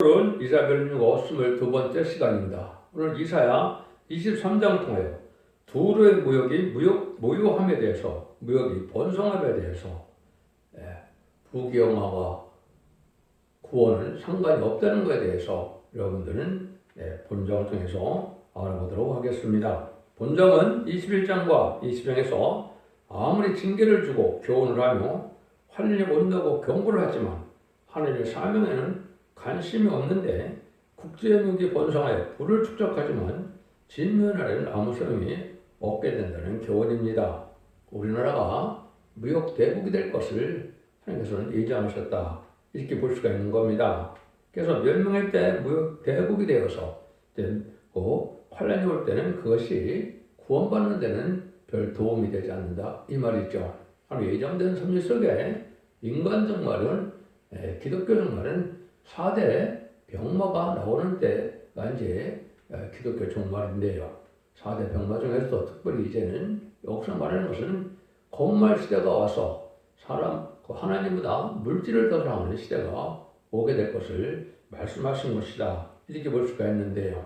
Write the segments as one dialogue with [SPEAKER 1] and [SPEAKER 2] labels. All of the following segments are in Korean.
[SPEAKER 1] 오늘은 이사별유고 22번째 시간입니다. 오늘 이사야 23장 통하여 두루의 무역이 무효함에 대해서, 무역이 번성함에 대해서 부귀영화와 구원은 상관이 없다는 것에 대해서 여러분들은 본정을 통해서 알아보도록 하겠습니다. 본정은 21장과 20장에서 아무리 징계를 주고 교훈을 하며 환란이 온다고 경고를 하지만 하나님의 사명에는 관심이 없는데 국제무역이 번성하여 부를 축적하지만 진면하려는 아무 소용이 없게 된다는 교훈입니다. 우리나라가 무역 대국이 될 것을 하나님께서는 예정하셨다, 이렇게 볼 수가 있는 겁니다. 그래서 멸망할 때 무역 대국이 되어서 환란이 올 때는 그것이 구원받는 데는 별 도움이 되지 않는다, 이 말이죠. 예정된 섭리 속에 인간적 말은, 기독교적 말은 4대 병마가 나오는 때가 이제 기독교 종말인데요. 4대 병마 중에서도 특별히 이제는 여기서 말하는 것은 건말 시대가 와서 하나님보다 물질을 더 사랑하는 시대가 오게 될 것을 말씀하신 것이다, 이렇게 볼 수가 있는데요.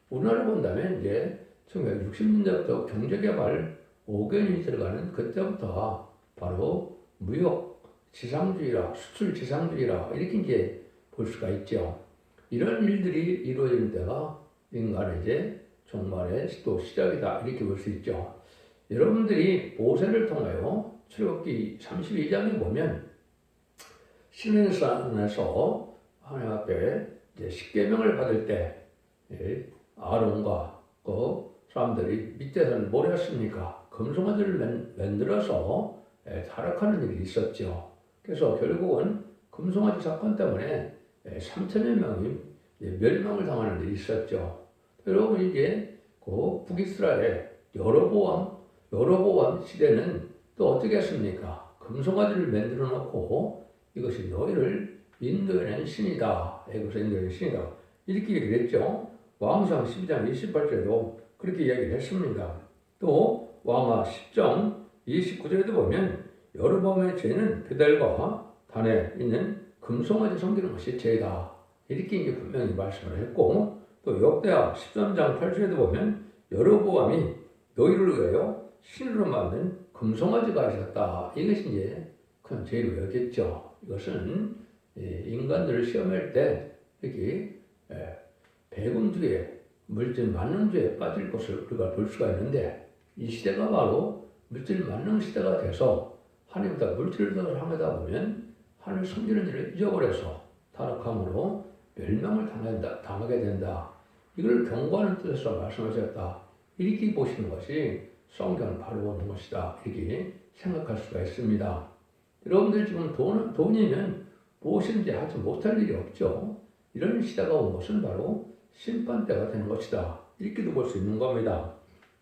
[SPEAKER 1] 우리나라 본다면 이제 1960년대부터 경제개발 5개년이 들어가는 그때부터 바로 무역 지상주의라, 수출 지상주의라, 이렇게 이제 볼 수가 있죠. 이런 일들이 이루어지는 때가 인간의 이제 종말의 또 시작이다, 이렇게 볼 수 있죠. 여러분들이 모세를 통하여 출애굽기 32장에 보면 시내산에서 하나님 앞에 이제 십계명을 받을 때 아론과 그 사람들이 밑에서는 뭘 했습니까? 금송아지를 만들어서 타락하는 일이 있었죠. 그래서 결국은 금송아지 사건 때문에 3천여 명이 멸망을 당하는 일이 있었죠. 여러분, 이제 그 북이스라엘의 여로보암 시대는 또 어떻게 했습니까? 금송아지를 만들어 놓고 이것이 너희를 인도해낸 신이다, 애굽에서 인도해낸 신이다, 이렇게 얘기를 했죠. 왕상 12장 28절에도 그렇게 이야기를 했습니다. 또 왕하 10장 29절에도 보면 여로보암의 죄는 베델과 단에 있는 금송아지 섬기는 것이 죄다, 이렇게 이제 분명히 말씀을 했고, 또 역대하 13장 8절에도 보면 여로보암이 너희를 위하여 신으로 만든 금송아지가 있었다, 이것이 이제 큰 죄로 여겼죠. 이것은 인간들을 시험할 때 이렇게 배금주의, 물질 만능주의에 빠질 것을 우리가 볼 수가 있는데, 이 시대가 바로 물질 만능 시대가 돼서 하나님보다 물질을 더 사랑하다 보면 하나님을 섬기는 일을 잊어버려서 타락함으로 멸망을 당하게 된다, 이걸 경고하는 뜻에서 말씀하셨다, 이렇게 보시는 것이 성경을 바로 보는 것이다, 이렇게 생각할 수가 있습니다. 여러분들 지금 돈이면 무엇인지 하지 못할 일이 없죠. 이런 시대가 온 것은 바로 심판때가 되는 것이다, 이렇게도 볼 수 있는 겁니다.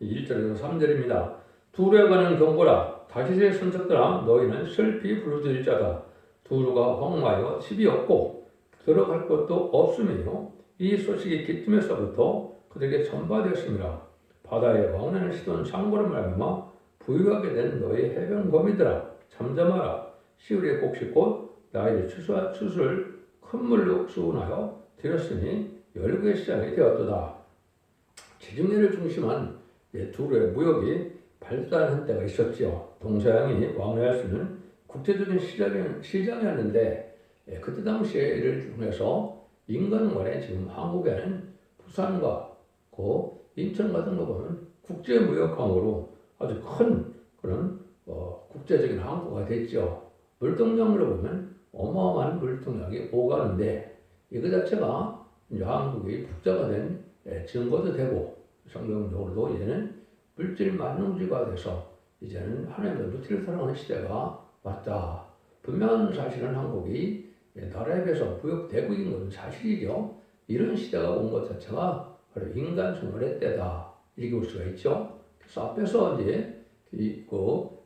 [SPEAKER 1] 1절에서 3절입니다. 두루에 관한 경고라. 다시의 선척들아, 너희는 슬피 부르짖을 자다. 두루가 황마하여 집이 없고 들어갈 곳도 없으며 이 소식이 기뜸에서부터 그들에게 전파되었습니다. 바다의 왕래는 시돈 창고로 말미암아 부유하게 된 너희 해변 거미들아, 잠잠하라. 시울의 곡식꽃 나의 추술 큰 물로 수운하여 들였으니 열국의 시장이 되었도다. 지중해를 중심한 두루의 무역이 발달한 때가 있었죠. 동서양이 왕래할 수 있는 국제적인 시장이었는데, 그때 당시에 이를 통해서 인간 간에 지금 한국에는 부산과 인천 같은 거 보면 국제무역항으로 아주 큰 그런 국제적인 항구가 됐죠. 물동량으로 보면 어마어마한 물동량이 오가는데, 이거 자체가 이제 한국이 국가가 된 증거도 되고, 성경적으로도 이제는 물질 만능주의가 돼서 이제는 하나님의 물질을 사랑하는 시대가 왔다. 분명한 사실은 한국이 나라에 비해서 무역 대국인 것은 사실이죠. 이런 시대가 온 것 자체가 바로 인간 생활의 때다, 이렇게 볼 수가 있죠. 그래서 앞에서 이제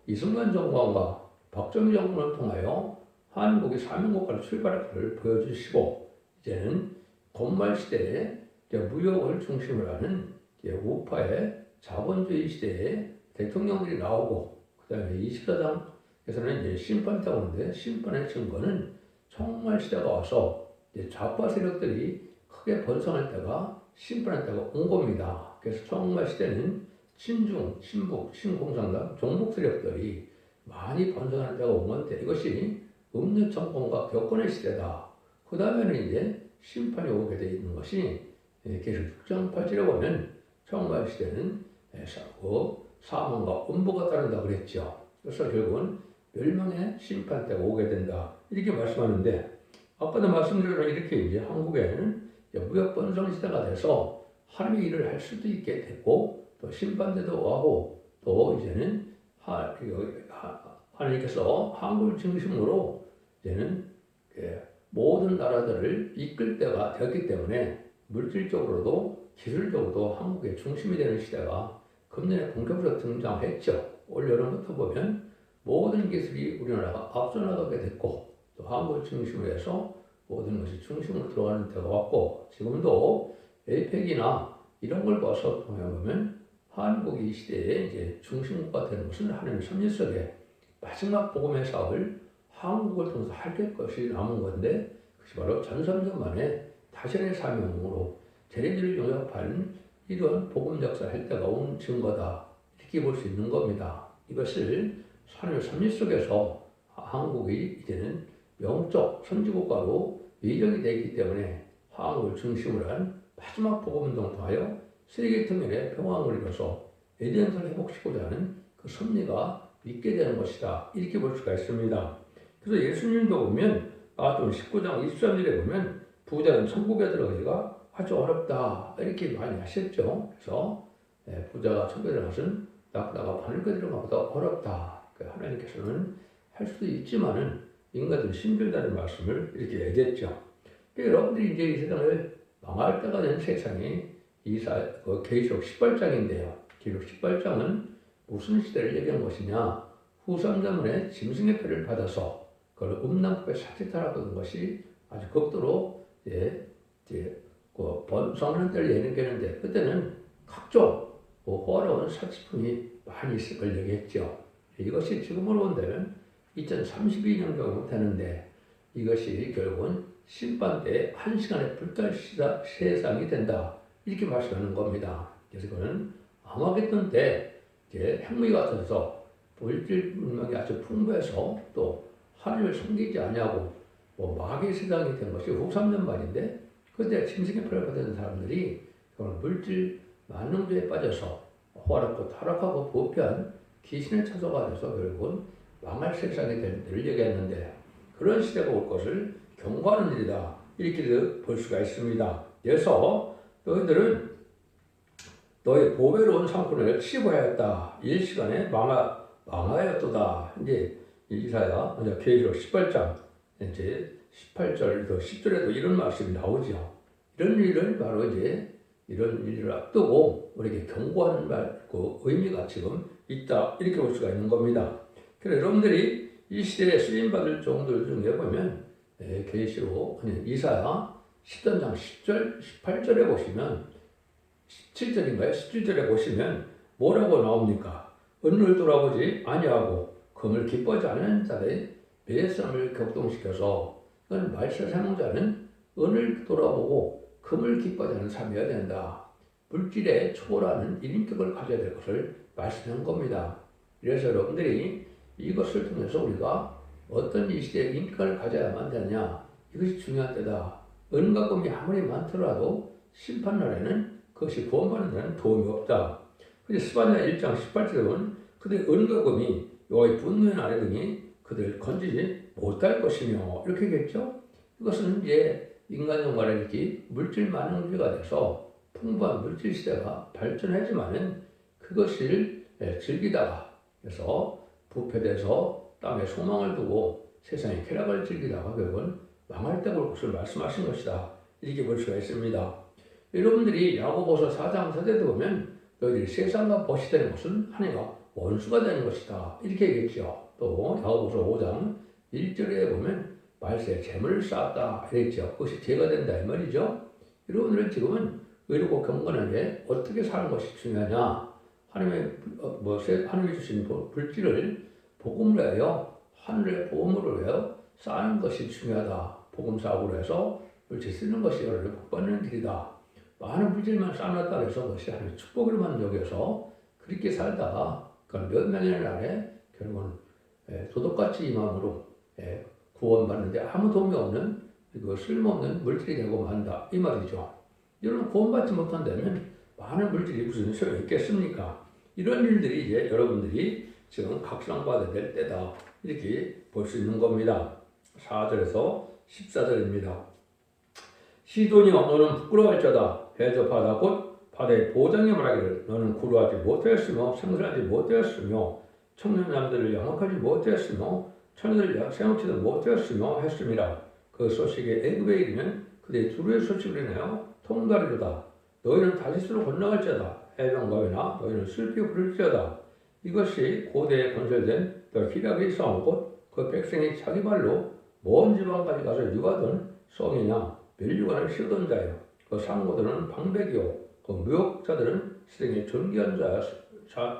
[SPEAKER 1] 이승만 정권과 박정희 정권을 통하여 한국이 사명국가로 출발할 것을 보여주시고, 이제는 건말 시대에 무역을 중심으로 하는 우파의 자본주의 시대에 대통령들이 나오고, 그 다음에 24장에서는 이제 심판이 오는데, 심판의 증거는 정말 시대가 와서 이제 좌파 세력들이 크게 번성할 때가 심판할 때가 온 겁니다. 그래서 청동마 시대는 친중, 친북, 친공산당, 종북 세력들이 많이 번성할 때가 온 건데 이것이 음료 정권과 교권의 시대다. 그 다음에는 이제 심판이 오게 되어 있는 것이 계속 6장8절에 보면 청동마 시대는 사망과 음부가 따른다 그랬죠. 그래서 결국은 멸망의 심판 때가 오게 된다. 이렇게 말씀하는데 아까도 말씀드린 이렇게 이제 한국에는 무역 번성 시대가 돼서 하나님의 일을 할 수도 있게 됐고 또 심판대도 하고 또 이제는 하나님께서 한국을 중심으로 이제는 모든 나라들을 이끌 때가 되었기 때문에 물질적으로도 기술적으로도 한국의 중심이 되는 시대가 금년에 본격적으로 등장했죠. 올 여름부터 보면 모든 기술이 우리나라가 앞서 나가게 됐고 또 한국을 중심으로 해서 모든 것이 중심으로 들어가는 때가 왔고 지금도 에이펙이나 이런 걸 봐서 보면 한국이 이 시대에 이제 중심국가 되는 것은 하나님의 섭리 속에 마지막 복음의 사업을 한국을 통해서 할 것이 남은 건데 그것이 바로 전삼전 만에 다신의 사명으로 재래지를 영접하는 이런 복음 역사를 할 때가 온 증거다 이렇게 볼 수 있는 겁니다. 이것을 하나님의 섭리 속에서 한국이 이제는 영적 선지국가로 예정이 되기 때문에 한국을 중심으로 한 마지막 복음운동을 통하여 세계 통일의 평화를 이뤄서 에덴을 회복시키고자 하는 그 섭리가 있게 되는 것이다. 이렇게 볼 수가 있습니다. 그래서 예수님도 보면 마태복음 19장 23절에 보면 부자는 천국에 들어가기가 아주 어렵다. 이렇게 많이 하셨죠. 그래서 부자가 천국에 들어가서는 낙다가 바늘에 들어가보다 어렵다. 하나님께서는 할 수도 있지만은 인간들은 힘들다는 말씀을 이렇게 얘기했죠. 여러분들이 이제 이 세상을 망할 때가 된 세상이 계시록 18장인데요. 계시록 18장은 무슨 시대를 얘기한 것이냐? 후삼자문에 짐승의 표를 받아서 그걸 음란법에 사치타라던 것이 아주 극도로 번성하는 때를 얘기했는데 그때는 각종 호화로운 사치품이 많이 있을 걸 얘기했죠. 이것이 지금으로 본다면 2032년 정도 되는데 이것이 결국은 심판 때 1시간의 불달 세상이 된다. 이렇게 말씀하는 겁니다. 그래서 그는 아마겟돈 때 핵무기 같아서 물질 문명이 아주 풍부해서 또 하나님을 섬기지 아니하고 마귀의 세상이 된 것이 후 3년 만인데 그때 짐승의 표를 받은 사람들이 물질 만능주의에 빠져서 호화롭고 타락하고 부패한 귀신의 처소가 돼서 결국은 망할 세상이 될 때를 얘기했는데 그런 시대가 올 것을 경고하는 일이다. 이렇게 볼 수가 있습니다. 그래서 너희들은 너희 보배로운 상품을 취부하였다. 일시간에 망하였도다. 이제 이사야 계시록 18장 이제 18절도 10절에도 이런 말씀이 나오죠. 이런 일을 바로 이제 이런 일을 앞두고 우리에게 경고하는 그 의미가 지금 있다. 이렇게 볼 수가 있는 겁니다. 그래서 여러분들이 이 시대에 쓰임받을 종들 중에 보면 계시록 이사야 10장 10절 18절에 보시면 17절인가요? 17절에 보시면 뭐라고 나옵니까? 은을 돌아보지 아니하고 금을 기뻐하지 않는 자의 매사람을 격동시켜서 그건 말세 사용자는 은을 돌아보고 금을 기뻐하지 않는 삶이어야 된다. 물질에 초월하는 인격을 가져야 될 것을 말씀한 겁니다. 그래서 여러분들이 이것을 통해서 우리가 어떤 이 시대에 인격을 가져야만 되느냐 이것이 중요한 때다. 은과 금이 아무리 많더라도 심판날에는 그것이 구원받는 데는 도움이 없다. 그런데 스바냐 1장 18절에 보면 그들 은과 금이 여호와의 분노의 날에 등이 그들을 건지지 못할 것이며 이렇게 얘기했죠. 이것은 이제 인간 영광의 이렇게 물질 만능주의가 돼서 풍부한 물질 시대가 발전하지만은 그것을 즐기다가 그래서 부패돼서 땅에 소망을 두고 세상의 쾌락을 즐기다가 결국은 망할 때 볼 것을 말씀하신 것이다. 이렇게 볼 수가 있습니다. 여러분들이 야고보서 4장 4절에 보면 너희들이 세상과 벗이 되는 것은 하나님과 원수가 되는 것이다. 이렇게 얘기했죠. 또 야고보서 5장 1절에 보면 말세에 재물을 쌓았다. 이랬죠. 그것이 죄가 된다. 이 말이죠. 여러분들은 지금은 의롭고 경건하게 어떻게 사는 것이 중요하냐. 하나님이 주신 물질을 복음으로 하여 하늘의 복음으로 하여 쌓는 것이 중요하다. 복음 사업으로 해서 물질 쓰는 것이 여러분을 복받는 길이다. 많은 물질만 쌓아놨다 해서 그것이 하나님의 축복으로만 여겨서 그렇게 살다가 몇 년의 날에 결국은 도덕같이 이 마음으로 구원받는데 아무 도움이 없는 그 쓸모없는 물질이 되고 만다 이 말이죠. 여러분 구원받지 못한다면 많은 물질이 무슨 소용이 있겠습니까? 이런 일들이 이제 여러분들이 지금 각성받아야 될 때다 이렇게 볼 수 있는 겁니다. 4절에서 14절입니다. 시돈이여 너는 부끄러워할지어다 대접하다 곧 바다의 보장이 말하기를 너는 구루하지 못하였으며 생선하지 못하였으며 청년남들을 양육하지 못하였으며 처녀들을 생육지도 못하였으며 했음이라. 그 소식에 애굽에 이르면 그들이 두루의 소식을 인하여 통달이로다. 너희는 다시스로 건너갈지어다 해변가에나 너희는 슬피 부를지어다. 이것이 고대에 건설된 더 희락의 싸움 곧 그 백성이 자기 발로 먼 지방까지 가서 유하던 성이냐 멸류관을 씌우던 자요. 그 상고들은 방백이요 그 무역자들은 시생의 존귀한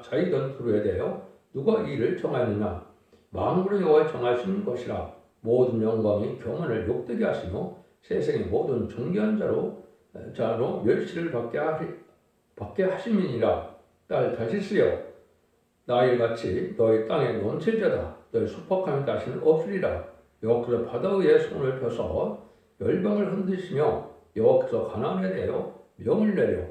[SPEAKER 1] 자이던 두루에 대하여 누가 이 일을 정하였느냐. 만군의 여호와의 정하신 것이라. 모든 영광이 경원을 욕되게 하시며 세상의 모든 존귀한 자로 멸시를 받게 하심이니라. 딸 다시스여 나일같이 너희 땅에 넘칠자다. 너희 소박함이 다시는 없으리라. 여호와께서 바다 위에 손을 펴서 열방을 흔드시며 여호와께서 가나안에 대하여 명을 내려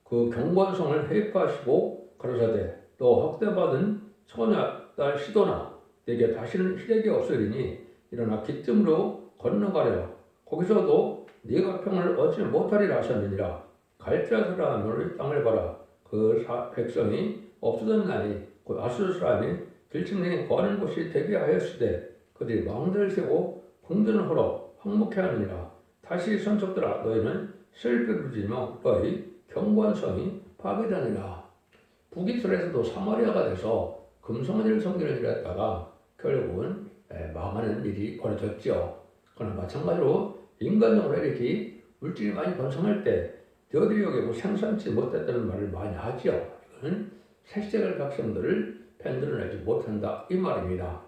[SPEAKER 1] 그 경관성을 해입하시고 가라사대 너 학대받은 처녀 딸 시도나 내게 다시는 희락이 없으리니 일어나 기뜸으로 건너가려. 거기서도 네가 평을 얻지 못하리라 하셨느니라. 갈대아스라 너의 땅을 봐라. 그 백성이 없어졌 나니 곧 아수르 사람이 들짐승에 거하는 곳이 되게 하였으되 그들이 왕들을 세고 궁전을 헐어 황목해 하느니라. 다시 선척들아 너희는 슬피를 지며 너희 경관성이 파괴되느니라. 북이스라엘에서도 사마리아가 돼서 금송아지를 섬기는 일을 했다가 결국은 망하는 일이 벌어졌죠. 그러나 마찬가지로 인간적으로 이렇게 물질이 많이 번성할 때 너희들이 여기 뭐 생산치 못했다는 말을 많이 하죠. 이거는 색색을 백성들을 편들어내지 못한다 이 말입니다.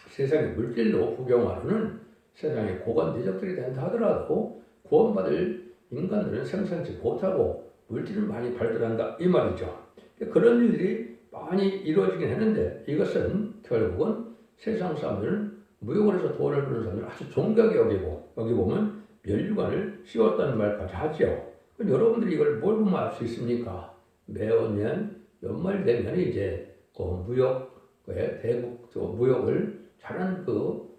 [SPEAKER 1] 세상의 물질로 부경하려는 세상의 고관 대적들이 된다 하더라도 구원받을 인간들은 생산치 못하고 물질을 많이 발달한다 이 말이죠. 그런 일들이 많이 이루어지긴 했는데 이것은 결국은 세상 사람들은 무역을 해서 돈을 버는 사람들을 아주 존귀하게 여기고 여기 보면 멸류관을 씌웠다는 말까지 하죠. 그럼 여러분들이 이걸 뭘 보면 알 수 있습니까? 매년 연말 되면 이제 그 무역의 대국 무역을 잘하는 그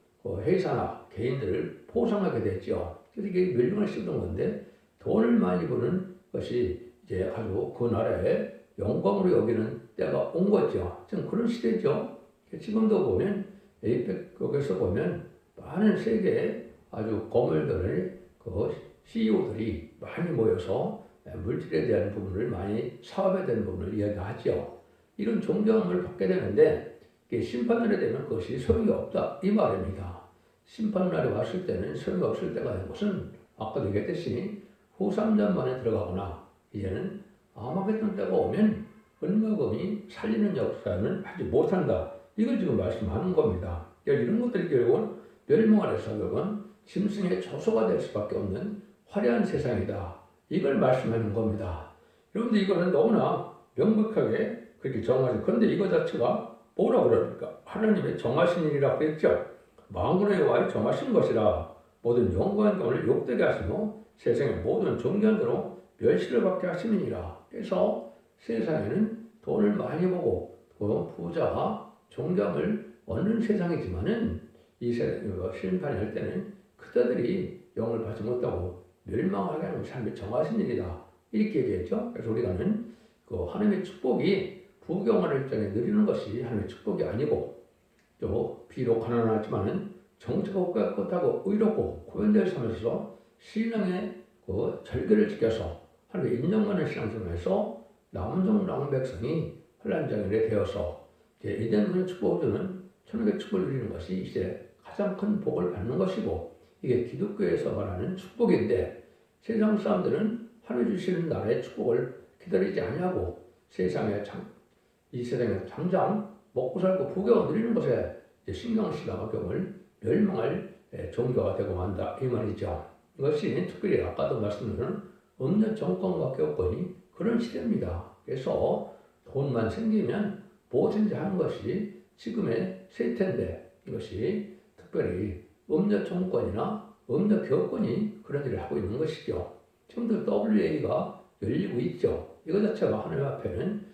[SPEAKER 1] 회사나 개인들을 포상하게 됐죠. 그래서 이게 멸류관을 씌우던 건데 돈을 많이 버는 것이 이제 아주 그 나라의 영광으로 여기는 때가 온 거죠. 지금 그런 시대죠. 지금도 보면 에이펙 거기서 보면 많은 세계의 아주 거물들의 그 CEO들이 많이 모여서 물질에 대한 부분을 많이 사업에 대한 부분을 이야기하죠. 이런 존경을 받게 되는데 심판날이 되면 그것이 소용이 없다 이 말입니다. 심판날이 왔을 때는 소용이 없을 때가 된 것은 아까 얘기했듯이 후삼전만에 들어가거나 이제는 아마겟돈 때가 오면 은마금이 살리는 역사는 하지 못한다. 이걸 지금 말씀하는 겁니다. 이런 것들이 결국은 멸망을 해서 결국은 짐승의 조소가 될 수밖에 없는 화려한 세상이다. 이걸 말씀하는 겁니다. 여러분들 이거는 너무나 명백하게 그렇게 정하죠. 그런데 이거 자체가 뭐라 그러니까 하나님의 정하신 일이라고 그랬죠. 만군의 여호와의 정하신 것이라 모든 영광의 경을 욕되게 하시며 세상의 모든 존귀한대로 멸시를 받게 하심이니라. 그래서 세상에는 돈을 많이 보고 부자가 존경을 얻는 세상이지만은 이 심판이 할 때는 그들이 영을 받지 못하고 멸망하게 하는 것이 하나님의 정하신 일이다. 이렇게 얘기했죠. 그래서 우리가는 그 하나님의 축복이 부경할 일정에 누리는 것이 하나님의 축복이 아니고 또 비록 가난하지만은 정체가 깨끗하고 의롭고 구원되어 살면서 신앙의 그 절개를 지켜서 하나님의 인정받는 신앙생활에서 남은 종 남은 백성이 환란장일에 되어서 이제는 축복을 주는 천국의 축복을 누리는 것이 이제 가장 큰 복을 받는 것이고 이게 기독교에서 말하는 축복인데 세상 사람들은 하나님 주시는 나라의 축복을 기다리지 않냐고 이 세상에 당장 먹고 살고 부경을 누리는 것에 신경을 쓰다가 경을 멸망할 종교가 되고 만다 이 말이죠. 이것이 특별히 아까도 말씀드린 음녀 정권과 교권이 그런 시대입니다. 그래서 돈만 생기면 뭐든지 하는 것이 지금의 세태인데 이것이 특별히 음녀 정권이나 음녀 교권이 그런 일을 하고 있는 것이죠. 지금도 WA가 열리고 있죠. 이것 자체가 하나님 앞에는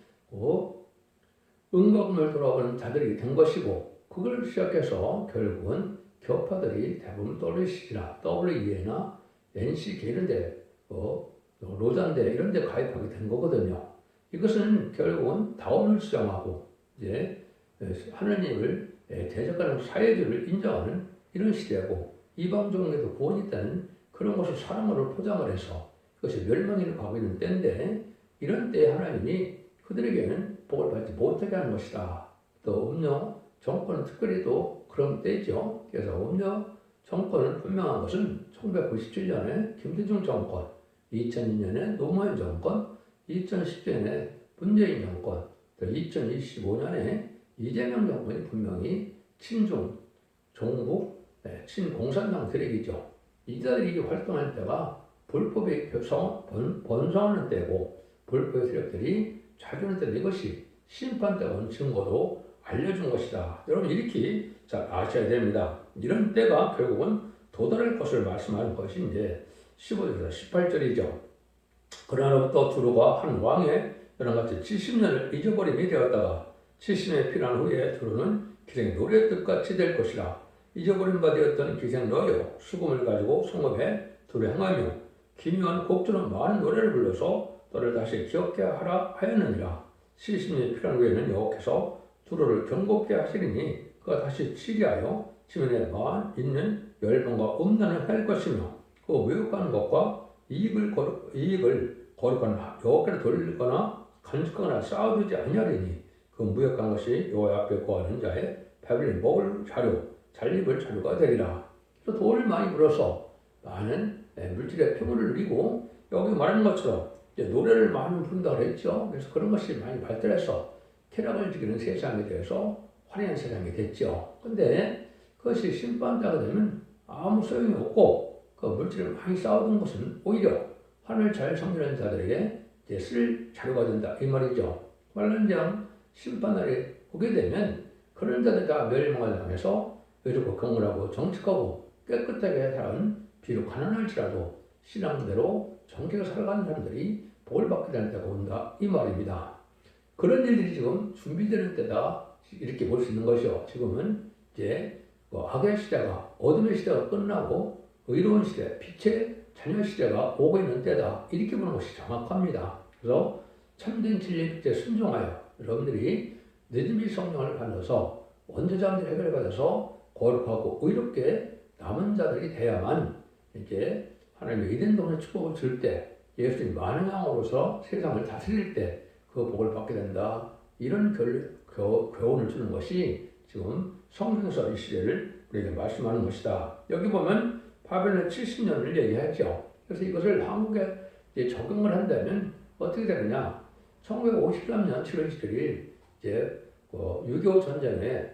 [SPEAKER 1] 은과금을 돌아오는 자들이 된 것이고 그걸 시작해서 결국은 교파들이 대부분 WC나 WE나 NCK 이런 데 로잔대 이런 데 가입하게 된 거거든요. 이것은 결국은 다운을 수정하고 이제 하나님을 대적하는 사회주의를 인정하는 이런 시대고 이방종에도 구원이 있다는 그런 것을 사랑으로 포장을 해서 그것이 멸망으로 가고 있는 때인데 이런 때에 하나님이 그들에게는 복을 받지 못하게 하는 것이다. 또 음녀 정권은 특별히 또 그런 때죠. 그래서 음녀 정권은 분명한 것은 1997년에 김대중 정권, 2002년에 노무현 정권, 2010년에 문재인 정권, 또 2025년에 이재명 정권이 분명히 친중, 종북, 친공산당 세력이죠. 이들이 활동할 때가 불법의 번성하는 때고 불법의 세력들이 자주하는 때는 이것이 심판대가 온 증거로 알려준 것이다. 여러분 이렇게 잘 아셔야 됩니다. 이런 때가 결국은 도달할 것을 말씀하는 것이 이제 15절에서 18절이죠. 그러나로부터 두루가 한 왕의 이런 같이 70년을 잊어버림이 되었다가 70년이 필요한 후에 두루는 기생의 노래 뜻같이 될 것이라. 잊어버린 바 되었던 기생 너여 수금을 가지고 성읍에 두루 행하며 기묘한 곡주는 많은 노래를 불러서 너를 다시 기억게 하라 하였느니라. 70년이 필요한 후에는 여호와께서 두루를 경고케 하시리니 그가 다시 치리하여 지면에 있는 열방과 음란을 할 것이며 그 모욕하는 것과 이익을 거룩한 여호와께로 돌리거나 간직하거나 쌓아두지 아니하리니 그 무역한 것이 여호와 앞에 거하는 자의 배불리 먹을 자료, 잘입을 자료가 되리라. 그래서 돈을 많이 벌어서 많은 물질의 평온을 누리고 여기 말하는 것처럼 이제 노래를 많이 부른다 그랬죠. 그래서 그런 것이 많이 발달해서 쾌락을 즐기는 세상에 대해서 화려한 세상이 됐죠. 근데 그것이 심판자가 되면 아무 소용이 없고 그 물질을 많이 쌓아둔 것은 오히려 하늘을 잘 섬기는 자들에게 이제 쓸 자료가 된다 이 말이죠. 말하자면 심판날에 오게 되면 그런 자들 다 멸망을 당해서 의롭고 경건하고 정직하고 깨끗하게 살아온 비록 가난할지라도 신앙대로 정직하게 살아가는 사람들이 복을 받게 되는 때가 온다 이 말입니다. 그런 일들이 지금 준비되는 때다 이렇게 볼 수 있는 것이요. 지금은 이제 악의 시대가 어둠의 시대가 끝나고 의로운 시대, 빛의 자녀 시대가 오고 있는 때다 이렇게 보는 것이 정확합니다. 그래서 참된 진리의 빛에 순종하여 여러분들이 늦은이 성령을 받아서 원죄자들이 해결받아서 거룩하고 의롭게 남은 자들이 돼야만 이제 하나님의 이된 동의 축복을 줄 때 예수님 만왕의 왕으로서 세상을 다스릴 때 그 복을 받게 된다. 이런 교훈을 주는 것이 지금 성경에서 이 시대를 우리에게 말씀하는 것이다. 여기 보면 바벨론 70년을 얘기하죠. 그래서 이것을 한국에 이제 적용을 한다면 어떻게 되느냐? 1953년 7월 17일 이제 6.25 전쟁에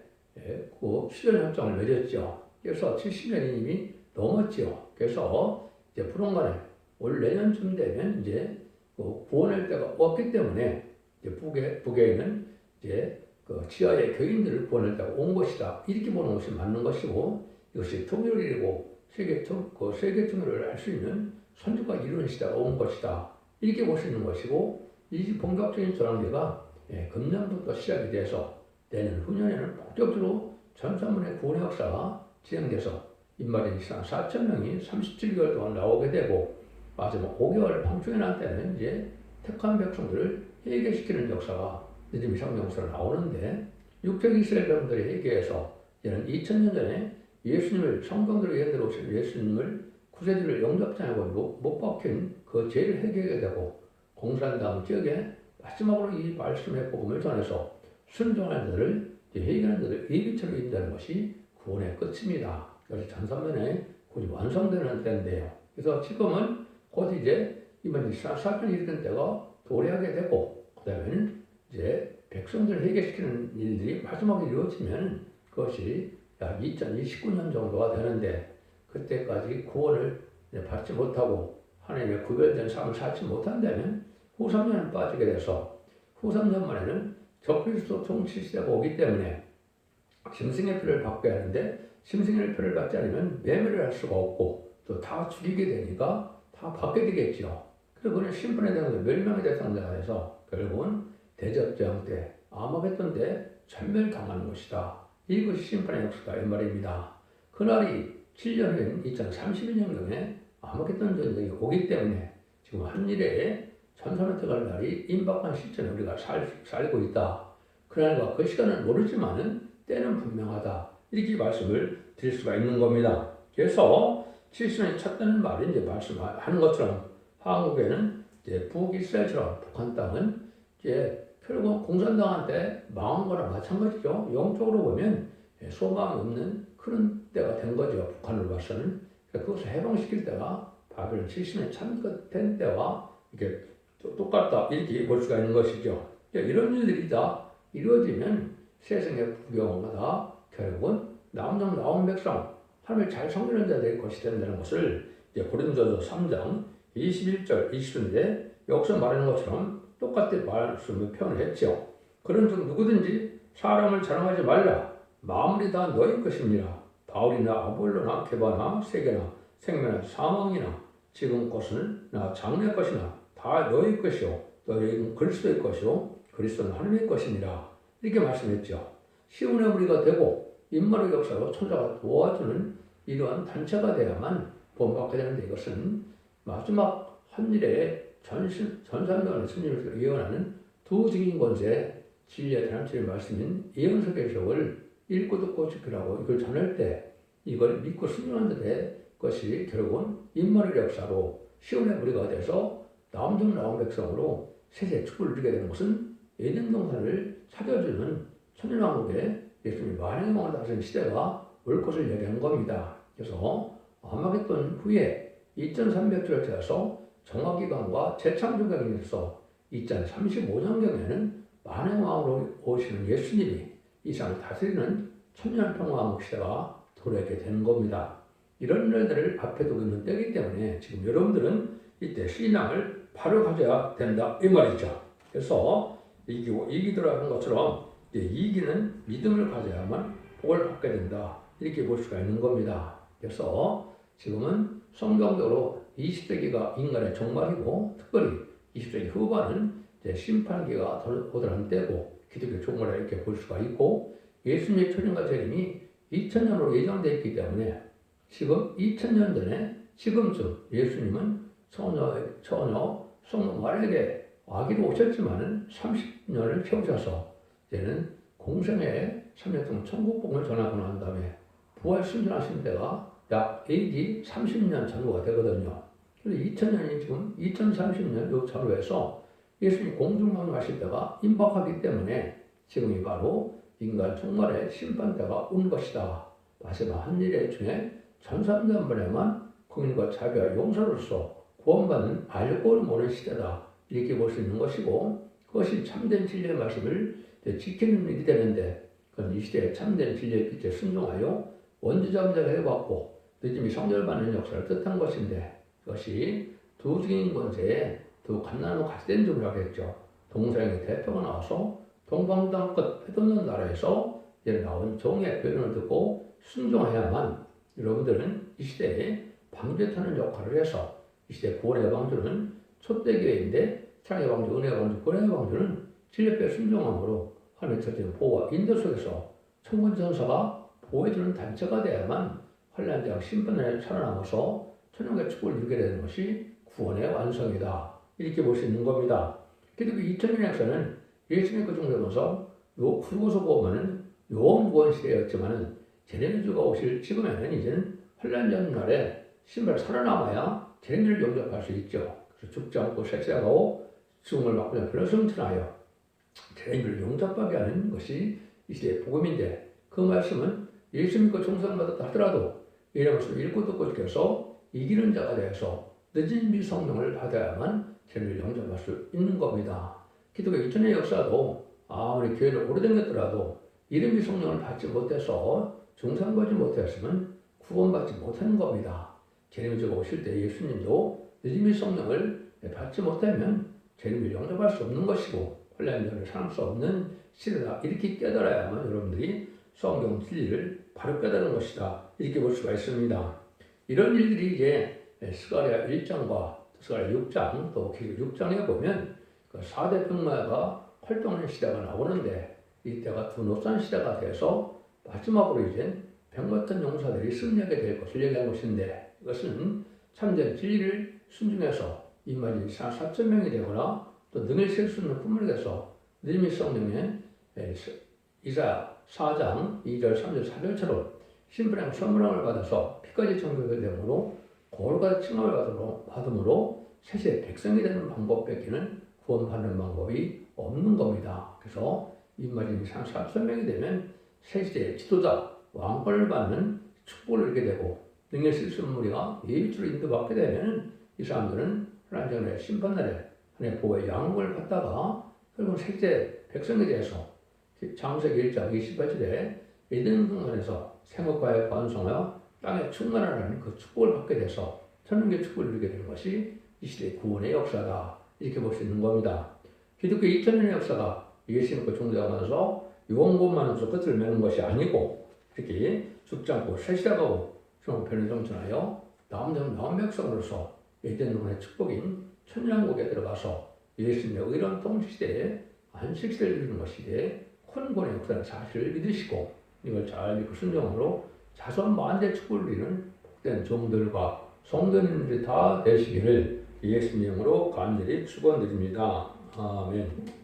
[SPEAKER 1] 그 휴전협정을 맺었죠. 그래서 70년이 이미 넘었죠. 그래서 이제 불언간에 올 내년쯤 되면 이제 구원할 때가 없기 때문에 이제 북에 있는 이제 지하의 교인들을 구원할 때가 온 것이다. 이렇게 보는 것이 맞는 것이고 이것이 통일이고 세계 통일을 할 수 있는 선주가 이루는 시대가 온 것이다. 이렇게 볼 수 있는 것이고 이 본격적인 전환기가 금년부터 시작이 돼서 내년 후년에는 본격적으로 전산문의 구원의 역사가 진행돼서 인마린 이상 4,000명이 37개월 동안 나오게 되고 마지막 5개월 방중에 난 때는 이제 택한 백성들을 회개시키는 역사가 느림이 성경서로 나오는데 육적 이스라엘 백성들이 회개해서 이제는 2000년 전에 예수님을 성경대로 예대로 오신 예수님을 구세주를 영접지 않고 못 박힌 그 죄를 회개하게 되고 공산당 다음 지역에 마지막으로 이 말씀의 복음을 전해서 순종하는 자들을 회개하는 자들을 예비처럼 인도하는 것이 구원의 끝입니다. 그래서 전산면에 곧 완성되는 때인데요. 그래서 지금은 곧 이제 이번 사건이 일어난 때가 도래하게 되고 그 다음에는 이제 백성들을 회개시키는 일들이 마지막에 이루어지면 그것이 약 2029년 정도가 되는데 그때까지 구원을 받지 못하고 하나님의 구별된 삶을 살지 못한다면 후 3년은 빠지게 돼서 후 3년 만에는 적그리스도 통치 시대가 오기 때문에 짐승의 표를 받게 하는데 짐승의 표를 받지 않으면 매매를 할 수가 없고 또 다 죽이게 되니까 다 받게 되겠죠. 그리고 그는 심판의 대상자, 멸망의 대상자가 돼서 결국은 대접장 때, 아마겟돈 때 전멸당하는 것이다. 이것이 심판의 역사다 이 말입니다. 그날이 7년 후인 2032년경에 아마겟돈 전쟁이 오기 때문에 지금 한일에 천사는 들어갈 날이 임박한 시점에 우리가 살고 있다. 그날과 그 시간은 모르지만은 때는 분명하다. 이렇게 말씀을 드릴 수가 있는 겁니다. 그래서 70년이 찼다는 말이 이제 말씀하는 것처럼 한국에는 이제 북이스라엘처럼 북한 땅은 이제 결국 공산당한 때 망한 거랑 마찬가지죠. 영적으로 보면 소망이 없는 그런 때가 된 거죠. 북한으로 봐서는. 그것을 해방시킬 때가 바벨론 70년 참된 때와 이렇게 똑같다. 이렇게 볼 수가 있는 것이죠. 이런 일들이 다 이루어지면 세상의 부경마다 결국은 남성 나온 백성 하나님을 잘 섬기는 자들의 것이 된다는 것을 이제 고린도서 3장 21절 20절인데 여기서 말하는 것처럼 똑같은 말씀을 표현했죠. 그런즉 누구든지 사람을 자랑하지 말라. 마음이 다 너희 것입니다. 바울이나 아볼로나 게바나 세계나 생명이나 사망이나 지금 것은 나 장래 것이나 다 너희 것이요 너희는 그리스도의 것이요 그리스도는 하나님의 것입니다. 이렇게 말씀했죠. 시온의 무리가 되고 인마의 역사로 천사가 도와주는 이러한 단체가 되야만 본받게 되는데 이것은 마지막 한일의 전산당의 승리를 예언하는 두 증인 권세 진리의 단체의 말씀인 예언서 계시록을 읽고 듣고 지키라고 이걸 전할 때 이걸 믿고 순종한 자들의 것이 결국은 인마의 역사로 시온의 무리가 돼서 남중 나온 백성으로 세세 축복을 누리게 되는 것은 에덴 동산을 사겨주는 천년왕국의 예수님이 만왕의 왕을 다스리는 시대가 올 것을 얘기한 겁니다. 그래서 아마겟돈 후에 2300주를 지나서 정화기간과 재창조경에 있어서 2035년경에는 만왕의 왕으로 오시는 예수님이 이 세상을 다스리는 천년평화왕국 시대가 돌아오게 되는 겁니다. 이런 일들을 앞에 두고 있는 때이기 때문에 지금 여러분들은 이때 신앙을 바로 가져야 된다 이 말이죠. 그래서 이기더라 하는 것처럼 이기는 믿음을 가져야만 복을 받게 된다 이렇게 볼 수가 있는 겁니다. 그래서 지금은 성경적으로 20세기가 인간의 종말이고 특별히 20세기 후반은 이제 심판기가 오더라는 때고 기독교 종말이라 이렇게 볼 수가 있고 예수님의 초림과 재림이 2000년으로 예정되어 있기 때문에 지금 2000년 전에 지금쯤 예수님은 처녀 성모 마리아에게 아기로 오셨지만은 30년을 채우셔서 이제는 공생의 3년 동안 천국복음을 전하고 난 다음에 부활 승천하신 때가 약 AD 30년 전후가 되거든요. 그래서 2000년이 지금 2030년 요 전후에서 예수님 공중강림하실 때가 임박하기 때문에 지금이 바로 인간 종말의 심판 때가 온 것이다. 마지막 한 일의 중에 전삼전번에만 국민과 자비와 용서로서 구원받는 알고 모르는 시대다. 이렇게 볼 수 있는 것이고 그것이 참된 진리의 말씀을 지키는 일이 되는데 그건 이 시대에 참된 진리의 빛에 순종하여 원죄자분자를 해왔고 늦음이 성결받는 역사를 뜻한 것인데 그것이 두 증인 권세에 두 갓난으로 같이 된 점이라고 했죠. 동서양의 대표가 나와서 동방당 끝 끝없는 나라에서 이제 나온 종의 표현을 듣고 순종해야만 여러분들은 이 시대에 방주타는 역할을 해서 이 시대 구원의 방주는 촛대교회인데 사랑의 방주, 은혜의 방주, 구원의 방주는 진리의 순종함으로 하나님의 처진 보호와 인도 속에서 천군천사가 보호해주는 단체가 돼야만 환란장 심판에 살아남아서 천국의 축복을 누리게 되는 것이 구원의 완성이다. 이렇게 볼 수 있는 겁니다. 그리고 2000년 역사는 예수님 그 중되면서 후고서 보면은 요원구원 시대였지만은 제네주가 오실 지금에는 이제는 환란장 날에 신발 살아남아야 제네주를 영접할 수 있죠. 그래서 죽지 않고 섹시하고 죽음을 막고 별로 승천하여 제네주를 영접하게 하는 것이 이 시대의 복음인데 그 말씀은 예수 믿고 종상받았다 하더라도 이런 것을 읽고 듣고 지켜서 이기는 자가 되어서 늦은 미성령을 받아야만 죄를 영접할 수 있는 겁니다. 기독교 2000년 역사도 아무리 교회를 오래다녔더라도 이른 미성령을 받지 못해서 중상받지 못했으면 구원받지 못하는 겁니다. 재림주가 오실 때 예수님도 늦음이 성령을 받지 못하면 재림을 영접할 수 없는 것이고 혼란전을 삼을 수 없는 시대다. 이렇게 깨달아야만 여러분들이 성경 진리를 바로 깨달은 것이다. 이렇게 볼 수가 있습니다. 이런 일들이 이제 스가랴 1장과 스가랴 6장 또 계시록 6장에 보면 그 4대 병마가 활동하는 시대가 나오는데 이때가 두노산 시대가 돼서 마지막으로 이제 병같은 용사들이 승리하게 될 것을 얘기한 것인데 이것은 참된 진리를 순종해서 임마진 4,000명이 되거나 또 능을 셀 수 있는 품을 돼서 느림이 성령의 이사야 4장 2절 3절 4절처럼 신분의 선물함을 받아서 피까지 정결되게 되므로 거룩한 칭함을 받음으로 셋의 백성이 되는 방법밖에는 구원받는 방법이 없는 겁니다. 그래서 임마진 4,000명이 되면 셋의 지도자 왕권을 받는 축복을 얻게 되고 능력 실수 무리가 예비주로 인도받게 되면 이 사람들은 하나님의 심판날에 하나님의 보호의 양육을 받다가 결국 셋째 백성에 대해서 창세기 1장 28절에 에덴 동산에서 생업과의 번성하여 땅에 충만하라는 그 축복을 받게 돼서 천년의 축복을 누리게 되는 것이 이 시대의 구원의 역사다. 이렇게 볼 수 있는 겁니다. 기독교 2000년의 역사가 예수 믿고 종교하면서 유언고만으로서 끝을 맺는 것이 아니고 이렇게 죽지 않고 새 시작하고 종편을 정천하여 남은 백성으로서 에덴 동산의 축복인 천년국에 들어가서 예수님의 의로운 통치시대에 안식시대를 누리는 것이 큰 구원의 역사라는 사실을 믿으시고 이걸 잘 믿고 순종으로 자손 만대 축복을 누리는 복된 종들과 성도님들이 다 되시기를 예수님으로 간절히 축원드립니다. 아멘.